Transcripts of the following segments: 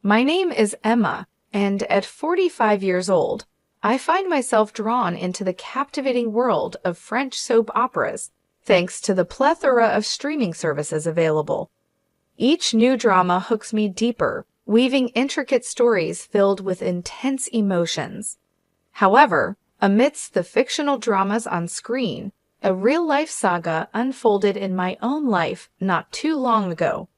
My name is Emma, and at 45 years old, I find myself drawn into the captivating world of French soap operas, thanks to the plethora of streaming services available. Each new drama hooks me deeper, weaving intricate stories filled with intense emotions. However, amidst the fictional dramas on screen, a real-life saga unfolded in my own life not too long ago.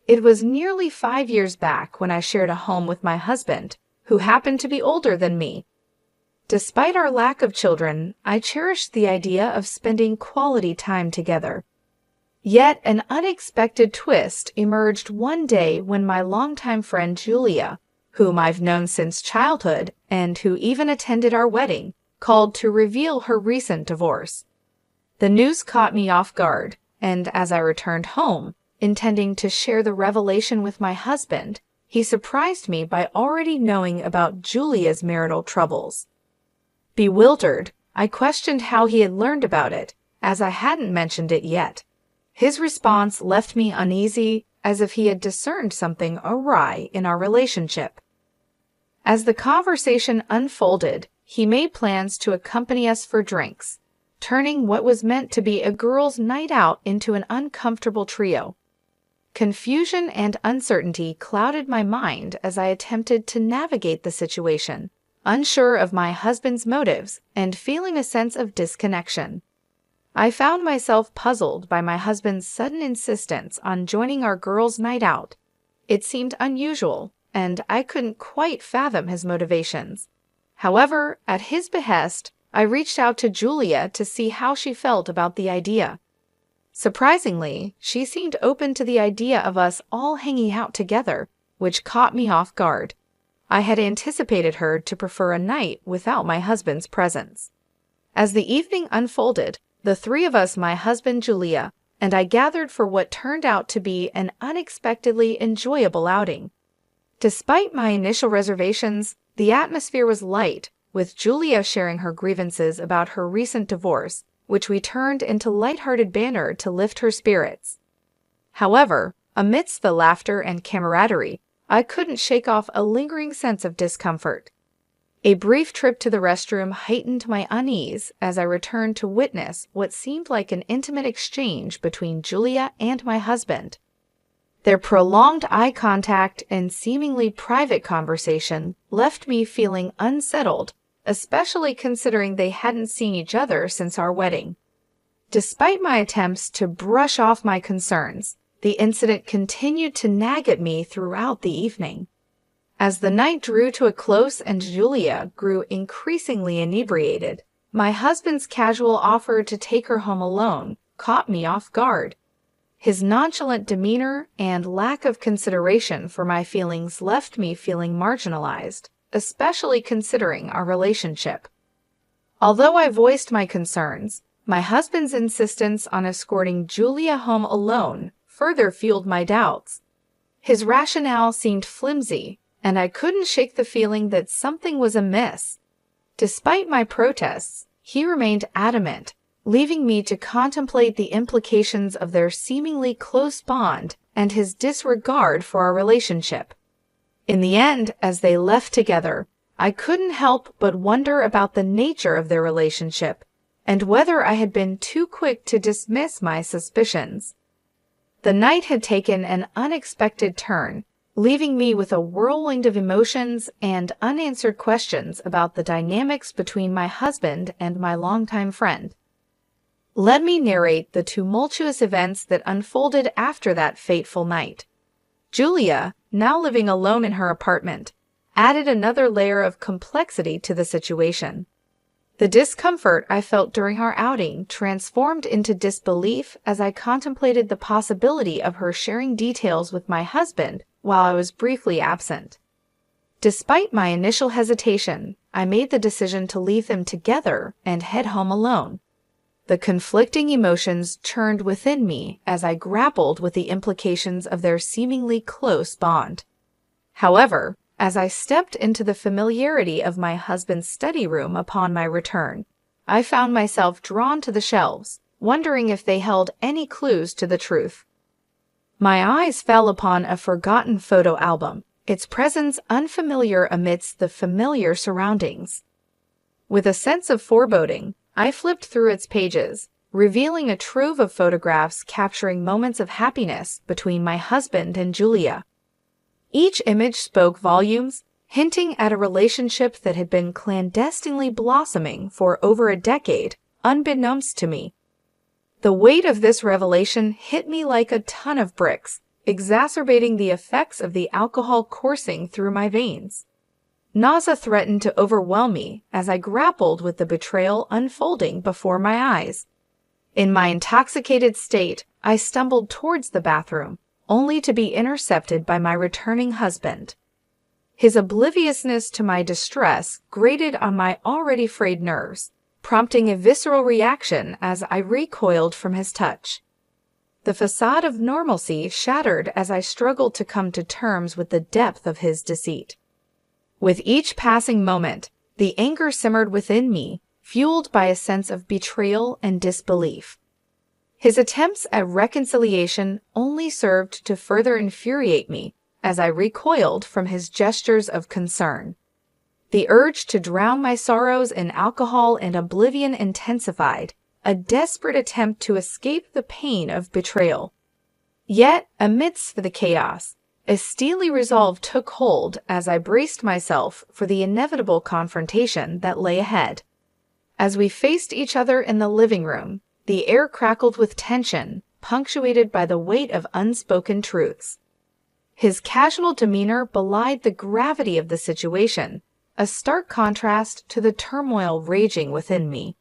It was nearly 5 years back when I shared a home with my husband, who happened to be older than me. Despite our lack of children, I cherished the idea of spending quality time together. Yet an unexpected twist emerged one day when my longtime friend Julia, whom I've known since childhood and who even attended our wedding, called to reveal her recent divorce. The news caught me off guard, and as I returned home, intending to share the revelation with my husband, he surprised me by already knowing about Julia's marital troubles. Bewildered, I questioned how he had learned about it, as I hadn't mentioned it yet. His response left me uneasy, as if he had discerned something awry in our relationship. As the conversation unfolded, he made plans to accompany us for drinks, turning what was meant to be a girls' night out into an uncomfortable trio. Confusion and uncertainty clouded my mind as I attempted to navigate the situation, unsure of my husband's motives and feeling a sense of disconnection. I found myself puzzled by my husband's sudden insistence on joining our girls' night out. It seemed unusual, and I couldn't quite fathom his motivations. However, at his behest, I reached out to Julia to see how she felt about the idea. Surprisingly, she seemed open to the idea of us all hanging out together, which caught me off guard. I had anticipated her to prefer a night without my husband's presence. As the evening unfolded, the three of us, my husband, Julia, and I gathered for what turned out to be an unexpectedly enjoyable outing. Despite my initial reservations, the atmosphere was light, with Julia sharing her grievances about her recent divorce, which we turned into lighthearted banter to lift her spirits. However, amidst the laughter and camaraderie, I couldn't shake off a lingering sense of discomfort. A brief trip to the restroom heightened my unease as I returned to witness what seemed like an intimate exchange between Julia and my husband. Their prolonged eye contact and seemingly private conversation left me feeling unsettled, especially considering they hadn't seen each other since our wedding. Despite my attempts to brush off my concerns, the incident continued to nag at me throughout the evening. As the night drew to a close and Julia grew increasingly inebriated, my husband's casual offer to take her home alone caught me off guard. His nonchalant demeanor and lack of consideration for my feelings left me feeling marginalized, especially considering our relationship. Although I voiced my concerns, my husband's insistence on escorting Julia home alone further fueled my doubts. His rationale seemed flimsy, and I couldn't shake the feeling that something was amiss. Despite my protests, he remained adamant, leaving me to contemplate the implications of their seemingly close bond and his disregard for our relationship. In the end, as they left together, I couldn't help but wonder about the nature of their relationship and whether I had been too quick to dismiss my suspicions. The night had taken an unexpected turn, leaving me with a whirlwind of emotions and unanswered questions about the dynamics between my husband and my longtime friend. Let me narrate the tumultuous events that unfolded after that fateful night. Julia, now living alone in her apartment, added another layer of complexity to the situation. The discomfort I felt during our outing transformed into disbelief as I contemplated the possibility of her sharing details with my husband while I was briefly absent. Despite my initial hesitation, I made the decision to leave them together and head home alone. The conflicting emotions churned within me as I grappled with the implications of their seemingly close bond. However, as I stepped into the familiarity of my husband's study room upon my return, I found myself drawn to the shelves, wondering if they held any clues to the truth. My eyes fell upon a forgotten photo album, its presence unfamiliar amidst the familiar surroundings. With a sense of foreboding, I flipped through its pages, revealing a trove of photographs capturing moments of happiness between my husband and Julia. Each image spoke volumes, hinting at a relationship that had been clandestinely blossoming for over a decade, unbeknownst to me. The weight of this revelation hit me like a ton of bricks, exacerbating the effects of the alcohol coursing through my veins. Nausea threatened to overwhelm me as I grappled with the betrayal unfolding before my eyes. In my intoxicated state, I stumbled towards the bathroom, only to be intercepted by my returning husband. His obliviousness to my distress grated on my already frayed nerves, prompting a visceral reaction as I recoiled from his touch. The facade of normalcy shattered as I struggled to come to terms with the depth of his deceit. With each passing moment, the anger simmered within me, fueled by a sense of betrayal and disbelief. His attempts at reconciliation only served to further infuriate me as I recoiled from his gestures of concern. The urge to drown my sorrows in alcohol and oblivion intensified, a desperate attempt to escape the pain of betrayal. Yet, amidst the chaos, a steely resolve took hold as I braced myself for the inevitable confrontation that lay ahead. As we faced each other in the living room, the air crackled with tension, punctuated by the weight of unspoken truths. His casual demeanor belied the gravity of the situation, a stark contrast to the turmoil raging within me.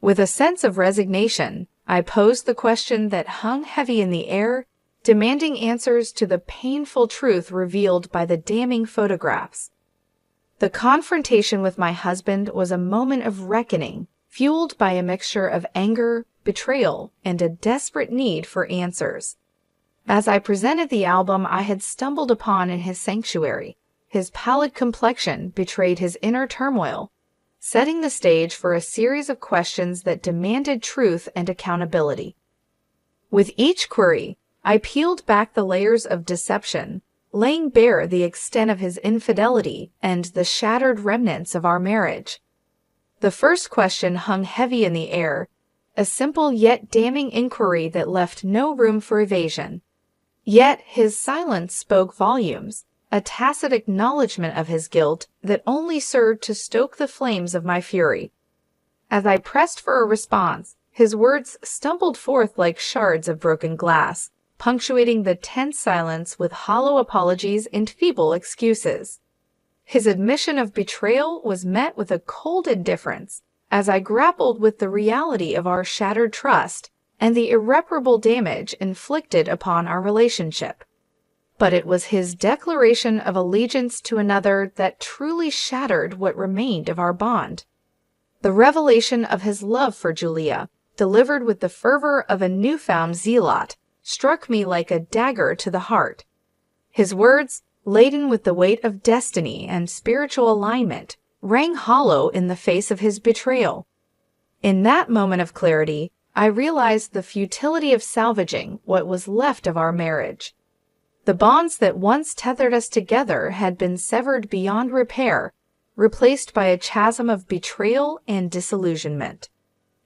With a sense of resignation, I posed the question that hung heavy in the air, demanding answers to the painful truth revealed by the damning photographs. The confrontation with my husband was a moment of reckoning, fueled by a mixture of anger, betrayal, and a desperate need for answers. As I presented the album I had stumbled upon in his sanctuary, his pallid complexion betrayed his inner turmoil, setting the stage for a series of questions that demanded truth and accountability. With each query, I peeled back the layers of deception, laying bare the extent of his infidelity and the shattered remnants of our marriage. The first question hung heavy in the air, a simple yet damning inquiry that left no room for evasion. Yet his silence spoke volumes, a tacit acknowledgment of his guilt that only served to stoke the flames of my fury. As I pressed for a response, his words stumbled forth like shards of broken glass, punctuating the tense silence with hollow apologies and feeble excuses. His admission of betrayal was met with a cold indifference as I grappled with the reality of our shattered trust and the irreparable damage inflicted upon our relationship. But it was his declaration of allegiance to another that truly shattered what remained of our bond. The revelation of his love for Julia, delivered with the fervor of a newfound zealot, struck me like a dagger to the heart. His words, laden with the weight of destiny and spiritual alignment, rang hollow in the face of his betrayal. In that moment of clarity, I realized the futility of salvaging what was left of our marriage. The bonds that once tethered us together had been severed beyond repair, replaced by a chasm of betrayal and disillusionment.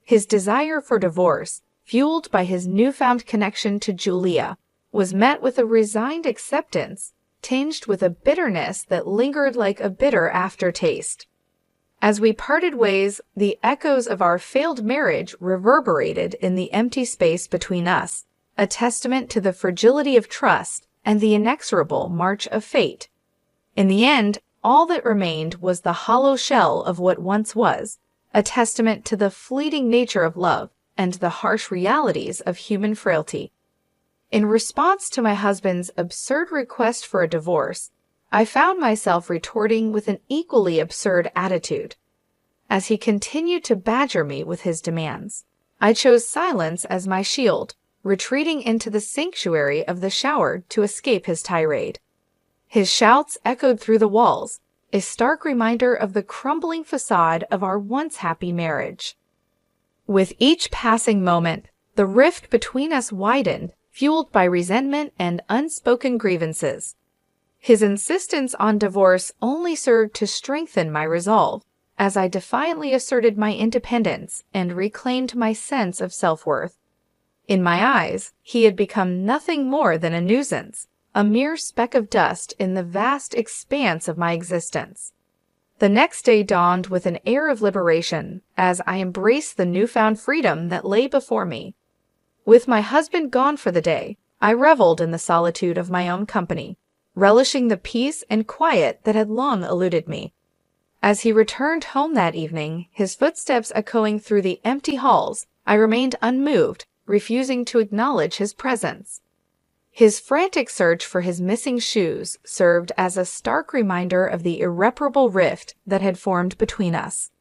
His desire for divorce, fueled by his newfound connection to Julia, was met with a resigned acceptance, tinged with a bitterness that lingered like a bitter aftertaste. As we parted ways, the echoes of our failed marriage reverberated in the empty space between us, a testament to the fragility of trust and the inexorable march of fate. In the end, all that remained was the hollow shell of what once was, a testament to the fleeting nature of love and the harsh realities of human frailty. In response to my husband's absurd request for a divorce, I found myself retorting with an equally absurd attitude. As he continued to badger me with his demands, I chose silence as my shield, retreating into the sanctuary of the shower to escape his tirade. His shouts echoed through the walls, a stark reminder of the crumbling facade of our once happy marriage. With each passing moment, the rift between us widened, fueled by resentment and unspoken grievances. His insistence on divorce only served to strengthen my resolve, as I defiantly asserted my independence and reclaimed my sense of self-worth. In my eyes, he had become nothing more than a nuisance, a mere speck of dust in the vast expanse of my existence. The next day dawned with an air of liberation as I embraced the newfound freedom that lay before me. With my husband gone for the day, I reveled in the solitude of my own company, relishing the peace and quiet that had long eluded me. As he returned home that evening, his footsteps echoing through the empty halls, I remained unmoved, refusing to acknowledge his presence. His frantic search for his missing shoes served as a stark reminder of the irreparable rift that had formed between us.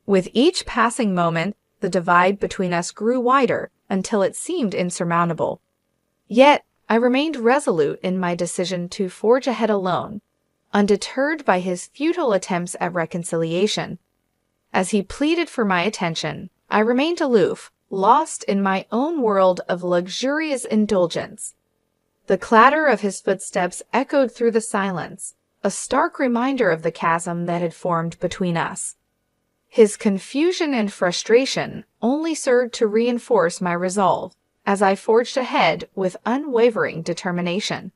With each passing moment, the divide between us grew wider until it seemed insurmountable. Yet, I remained resolute in my decision to forge ahead alone, undeterred by his futile attempts at reconciliation. As he pleaded for my attention, I remained aloof, lost in my own world of luxurious indulgence. The clatter of his footsteps echoed through the silence, a stark reminder of the chasm that had formed between us. His confusion and frustration only served to reinforce my resolve, as I forged ahead with unwavering determination.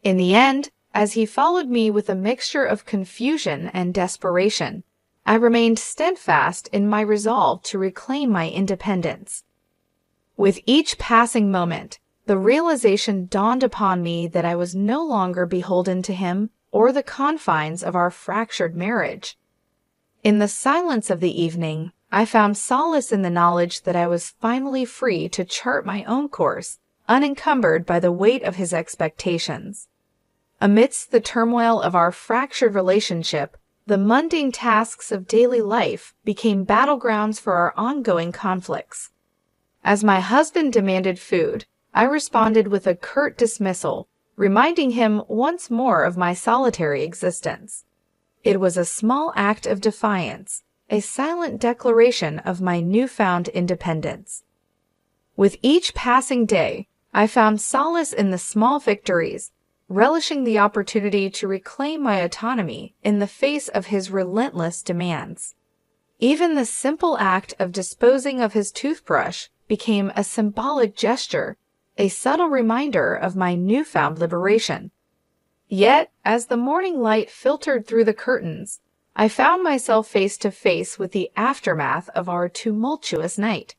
In the end, as he followed me with a mixture of confusion and desperation, I remained steadfast in my resolve to reclaim my independence. With each passing moment, the realization dawned upon me that I was no longer beholden to him or the confines of our fractured marriage. In the silence of the evening, I found solace in the knowledge that I was finally free to chart my own course, unencumbered by the weight of his expectations. Amidst the turmoil of our fractured relationship, the mundane tasks of daily life became battlegrounds for our ongoing conflicts. As my husband demanded food, I responded with a curt dismissal, reminding him once more of my solitary existence. It was a small act of defiance, a silent declaration of my newfound independence. With each passing day, I found solace in the small victories, relishing the opportunity to reclaim my autonomy in the face of his relentless demands. Even the simple act of disposing of his toothbrush became a symbolic gesture, a subtle reminder of my newfound liberation. Yet, as the morning light filtered through the curtains, I found myself face to face with the aftermath of our tumultuous night.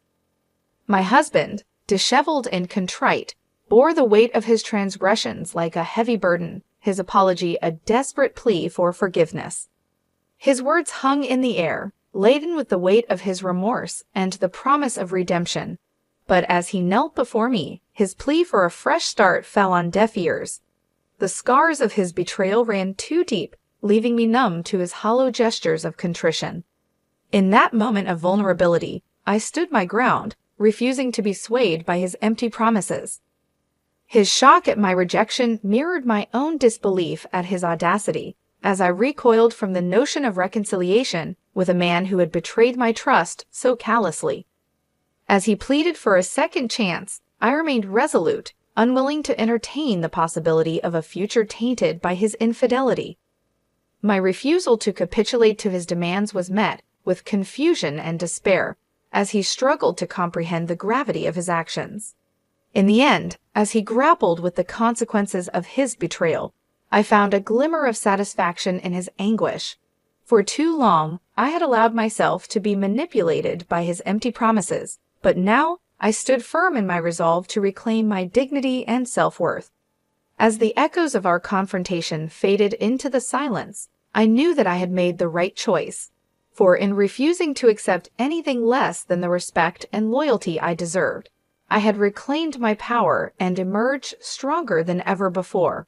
My husband, disheveled and contrite, bore the weight of his transgressions like a heavy burden, his apology a desperate plea for forgiveness. His words hung in the air, laden with the weight of his remorse and the promise of redemption. But as he knelt before me, his plea for a fresh start fell on deaf ears. The scars of his betrayal ran too deep, leaving me numb to his hollow gestures of contrition. In that moment of vulnerability, I stood my ground, refusing to be swayed by his empty promises. His shock at my rejection mirrored my own disbelief at his audacity, as I recoiled from the notion of reconciliation with a man who had betrayed my trust so callously. As he pleaded for a second chance, I remained resolute, unwilling to entertain the possibility of a future tainted by his infidelity. My refusal to capitulate to his demands was met with confusion and despair, as he struggled to comprehend the gravity of his actions. In the end, as he grappled with the consequences of his betrayal, I found a glimmer of satisfaction in his anguish. For too long, I had allowed myself to be manipulated by his empty promises, but now I stood firm in my resolve to reclaim my dignity and self-worth. As the echoes of our confrontation faded into the silence, I knew that I had made the right choice, for in refusing to accept anything less than the respect and loyalty I deserved, I had reclaimed my power and emerged stronger than ever before.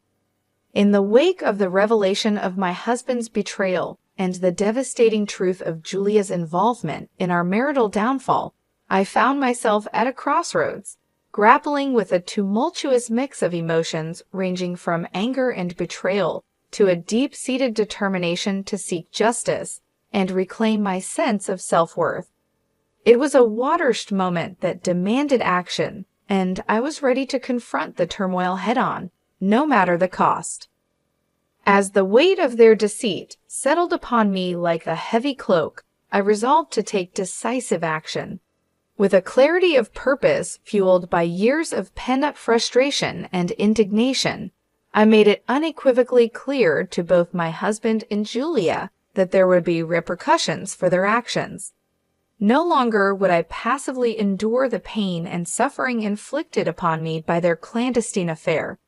In the wake of the revelation of my husband's betrayal and the devastating truth of Julia's involvement in our marital downfall, I found myself at a crossroads, grappling with a tumultuous mix of emotions ranging from anger and betrayal to a deep-seated determination to seek justice and reclaim my sense of self-worth. It was a watershed moment that demanded action, and I was ready to confront the turmoil head-on, no matter the cost. As the weight of their deceit settled upon me like a heavy cloak, I resolved to take decisive action. With a clarity of purpose fueled by years of pent-up frustration and indignation, I made it unequivocally clear to both my husband and Julia that there would be repercussions for their actions. No longer would I passively endure the pain and suffering inflicted upon me by their clandestine affair.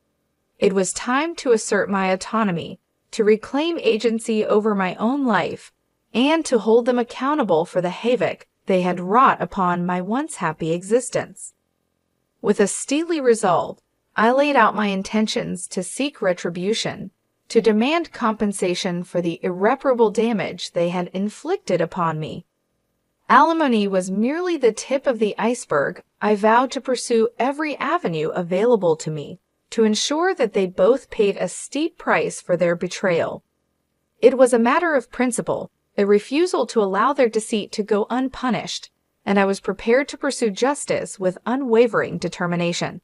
It was time to assert my autonomy, to reclaim agency over my own life, and to hold them accountable for the havoc they had wrought upon my once happy existence. With a steely resolve, I laid out my intentions to seek retribution, to demand compensation for the irreparable damage they had inflicted upon me. Alimony was merely the tip of the iceberg. I vowed to pursue every avenue available to me to ensure that they both paid a steep price for their betrayal. It was a matter of principle, a refusal to allow their deceit to go unpunished, and I was prepared to pursue justice with unwavering determination.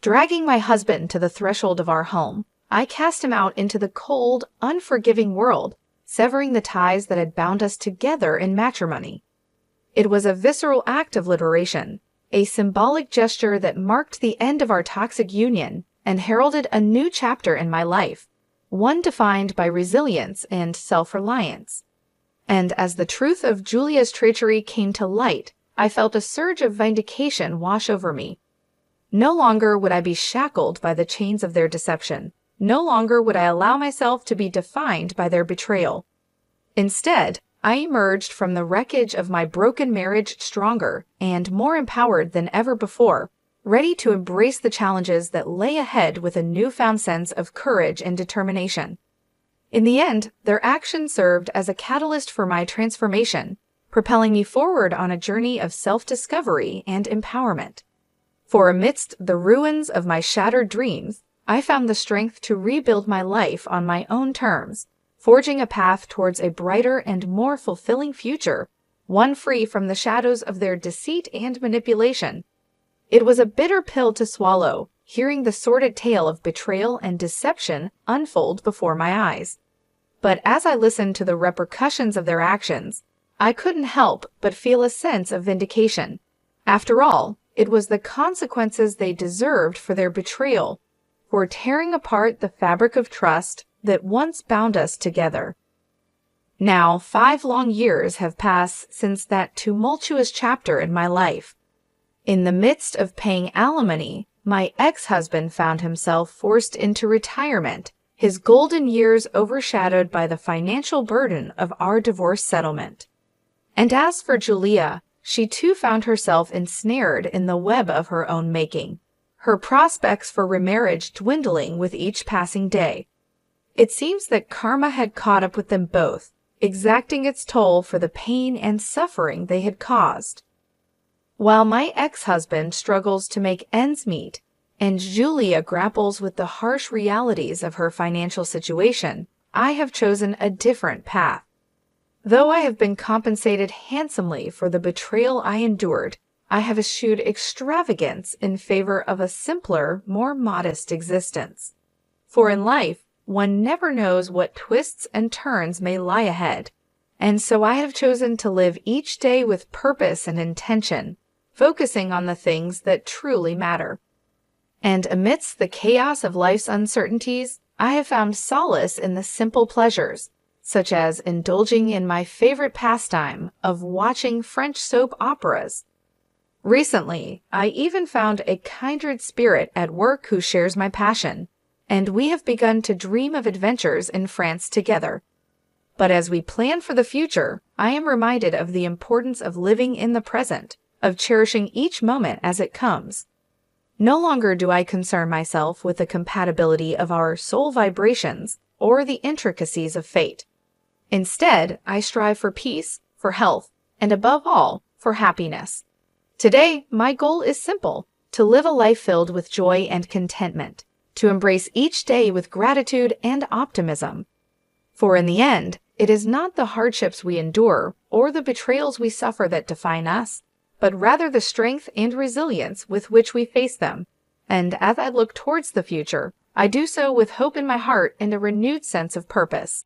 Dragging my husband to the threshold of our home, I cast him out into the cold, unforgiving world, severing the ties that had bound us together in matrimony. It was a visceral act of liberation, a symbolic gesture that marked the end of our toxic union and heralded a new chapter in my life, one defined by resilience and self-reliance. And as the truth of Julia's treachery came to light, I felt a surge of vindication wash over me. No longer would I be shackled by the chains of their deception. No longer would I allow myself to be defined by their betrayal. Instead, I emerged from the wreckage of my broken marriage stronger and more empowered than ever before, ready to embrace the challenges that lay ahead with a newfound sense of courage and determination. In the end, their action served as a catalyst for my transformation, propelling me forward on a journey of self-discovery and empowerment. For amidst the ruins of my shattered dreams, I found the strength to rebuild my life on my own terms, forging a path towards a brighter and more fulfilling future, one free from the shadows of their deceit and manipulation. It was a bitter pill to swallow, hearing the sordid tale of betrayal and deception unfold before my eyes. But as I listened to the repercussions of their actions, I couldn't help but feel a sense of vindication. After all, it was the consequences they deserved for their betrayal, for tearing apart the fabric of trust that once bound us together. Now, 5 long years have passed since that tumultuous chapter in my life. In the midst of paying alimony, my ex-husband found himself forced into retirement, his golden years overshadowed by the financial burden of our divorce settlement. And as for Julia, she too found herself ensnared in the web of her own making, her prospects for remarriage dwindling with each passing day. It seems that karma had caught up with them both, exacting its toll for the pain and suffering they had caused. While my ex-husband struggles to make ends meet, and Julia grapples with the harsh realities of her financial situation, I have chosen a different path. Though I have been compensated handsomely for the betrayal I endured, I have eschewed extravagance in favor of a simpler, more modest existence. For in life, one never knows what twists and turns may lie ahead, and so I have chosen to live each day with purpose and intention, focusing on the things that truly matter. And amidst the chaos of life's uncertainties, I have found solace in the simple pleasures, such as indulging in my favorite pastime of watching French soap operas. Recently, I even found a kindred spirit at work who shares my passion, and we have begun to dream of adventures in France together. But as we plan for the future, I am reminded of the importance of living in the present, of cherishing each moment as it comes. No longer do I concern myself with the compatibility of our soul vibrations or the intricacies of fate. Instead, I strive for peace, for health, and above all, for happiness. Today, my goal is simple: to live a life filled with joy and contentment, to embrace each day with gratitude and optimism. For in the end, it is not the hardships we endure or the betrayals we suffer that define us, but rather the strength and resilience with which we face them. And as I look towards the future, I do so with hope in my heart and a renewed sense of purpose.